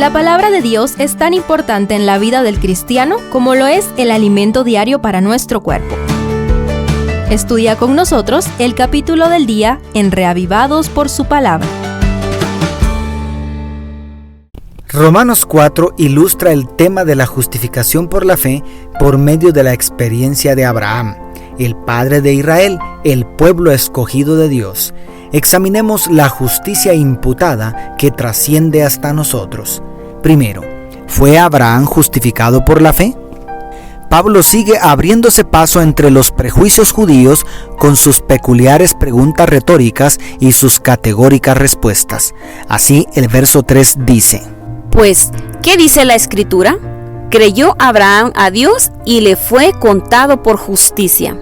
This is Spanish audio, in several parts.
La palabra de Dios es tan importante en la vida del cristiano como lo es el alimento diario para nuestro cuerpo. Estudia con nosotros el capítulo del día en Reavivados por su palabra. Romanos 4 ilustra el tema de la justificación por la fe por medio de la experiencia de Abraham, el padre de Israel, el pueblo escogido de Dios. Examinemos la justicia imputada que trasciende hasta nosotros. Primero, ¿fue Abraham justificado por la fe? Pablo sigue abriéndose paso entre los prejuicios judíos con sus peculiares preguntas retóricas y sus categóricas respuestas. Así, el verso 3 dice: Pues, ¿qué dice la Escritura? Creyó Abraham a Dios y le fue contado por justicia.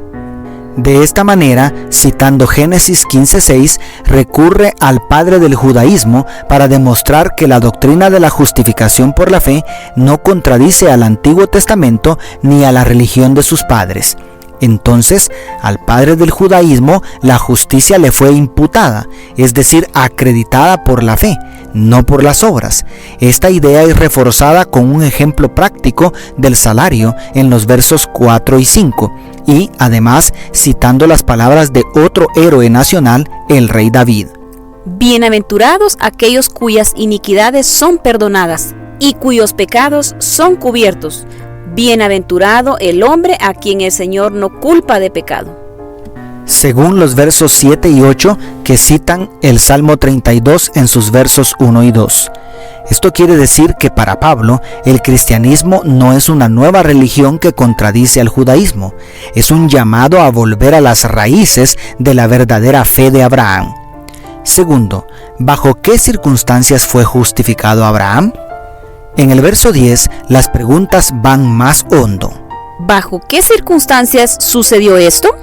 De esta manera, citando Génesis 15:6, recurre al padre del judaísmo para demostrar que la doctrina de la justificación por la fe no contradice al Antiguo Testamento ni a la religión de sus padres. Entonces, al padre del judaísmo, la justicia le fue imputada, es decir, acreditada por la fe, no por las obras. Esta idea es reforzada con un ejemplo práctico del salario en los versos 4 y 5, y además citando las palabras de otro héroe nacional, el rey David. Bienaventurados aquellos cuyas iniquidades son perdonadas y cuyos pecados son cubiertos. Bienaventurado el hombre a quien el Señor no culpa de pecado. Según los versos 7 y 8 que citan el Salmo 32 en sus versos 1 y 2. Esto quiere decir que para Pablo, el cristianismo no es una nueva religión que contradice al judaísmo, es un llamado a volver a las raíces de la verdadera fe de Abraham. Segundo, ¿bajo qué circunstancias fue justificado Abraham? En el verso 10, las preguntas van más hondo. ¿Bajo qué circunstancias sucedió esto?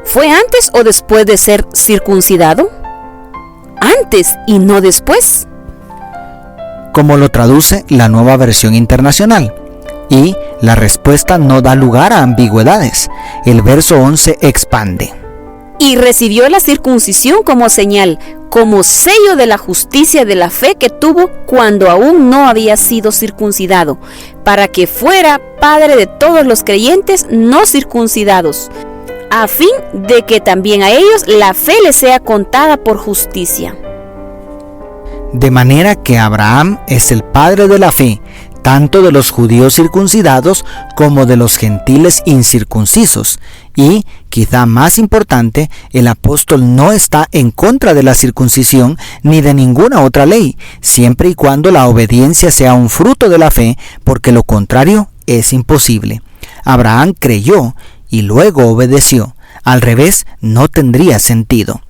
¿Fue antes o después de ser circuncidado? Antes y no después. Como lo traduce la Nueva Versión Internacional. Y la respuesta no da lugar a ambigüedades. El verso 11 expande. Y recibió la circuncisión como señal, como sello de la justicia de la fe que tuvo cuando aún no había sido circuncidado, para que fuera padre de todos los creyentes no circuncidados, a fin de que también a ellos la fe les sea contada por justicia. De manera que Abraham es el padre de la fe, tanto de los judíos circuncidados como de los gentiles incircuncisos. Y, quizá más importante, el apóstol no está en contra de la circuncisión ni de ninguna otra ley, siempre y cuando la obediencia sea un fruto de la fe, porque lo contrario es imposible. Abraham creyó y luego obedeció. Al revés, no tendría sentido.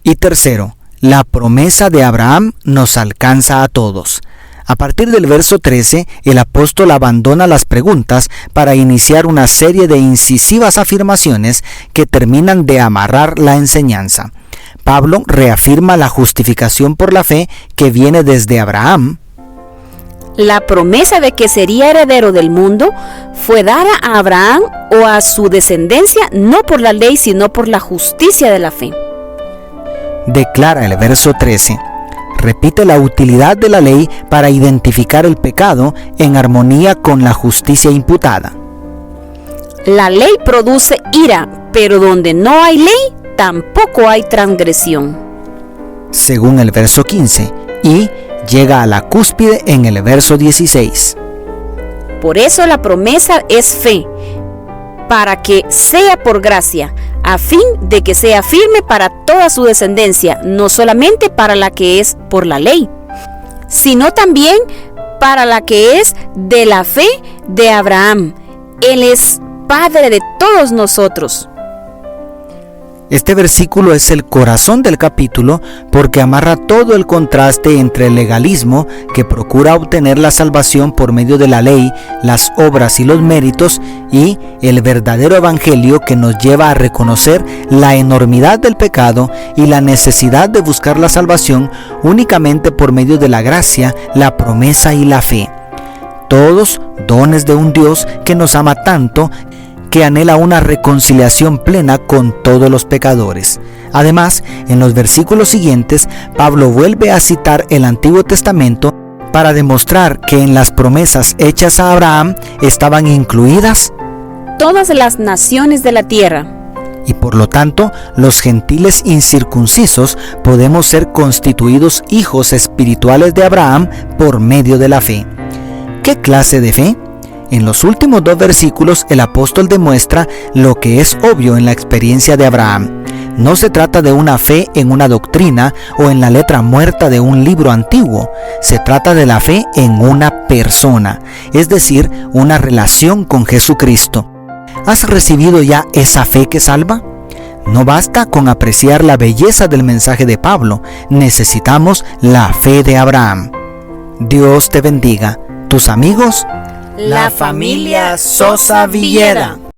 Y tercero, la promesa de Abraham nos alcanza a todos. A partir del verso 13, el apóstol abandona las preguntas para iniciar una serie de incisivas afirmaciones que terminan de amarrar la enseñanza. Pablo reafirma la justificación por la fe que viene desde Abraham. La promesa de que sería heredero del mundo fue dada a Abraham o a su descendencia no por la ley sino por la justicia de la fe. Declara el verso 13. Repite la utilidad de la ley para identificar el pecado en armonía con la justicia imputada. La ley produce ira, pero donde no hay ley, tampoco hay transgresión. Según el verso 15, y llega a la cúspide en el verso 16. Por eso la promesa es fe, para que sea por gracia, a fin de que sea firme para toda su descendencia, no solamente para la que es por la ley, sino también para la que es de la fe de Abraham. Él es Padre de todos nosotros. Este versículo es el corazón del capítulo porque amarra todo el contraste entre el legalismo que procura obtener la salvación por medio de la ley, las obras y los méritos, y el verdadero evangelio que nos lleva a reconocer la enormidad del pecado y la necesidad de buscar la salvación únicamente por medio de la gracia, la promesa y la fe. Todos dones de un Dios que nos ama tanto que anhela una reconciliación plena con todos los pecadores. Además, en los versículos siguientes, Pablo vuelve a citar el Antiguo Testamento para demostrar que en las promesas hechas a Abraham estaban incluidas todas las naciones de la tierra. Y por lo tanto, los gentiles incircuncisos podemos ser constituidos hijos espirituales de Abraham por medio de la fe. ¿Qué clase de fe? En los últimos 2 versículos, el apóstol demuestra lo que es obvio en la experiencia de Abraham. No se trata de una fe en una doctrina o en la letra muerta de un libro antiguo. Se trata de la fe en una persona, es decir, una relación con Jesucristo. ¿Has recibido ya esa fe que salva? No basta con apreciar la belleza del mensaje de Pablo, necesitamos la fe de Abraham. Dios te bendiga. Tus amigos, la familia Sosa Villeda.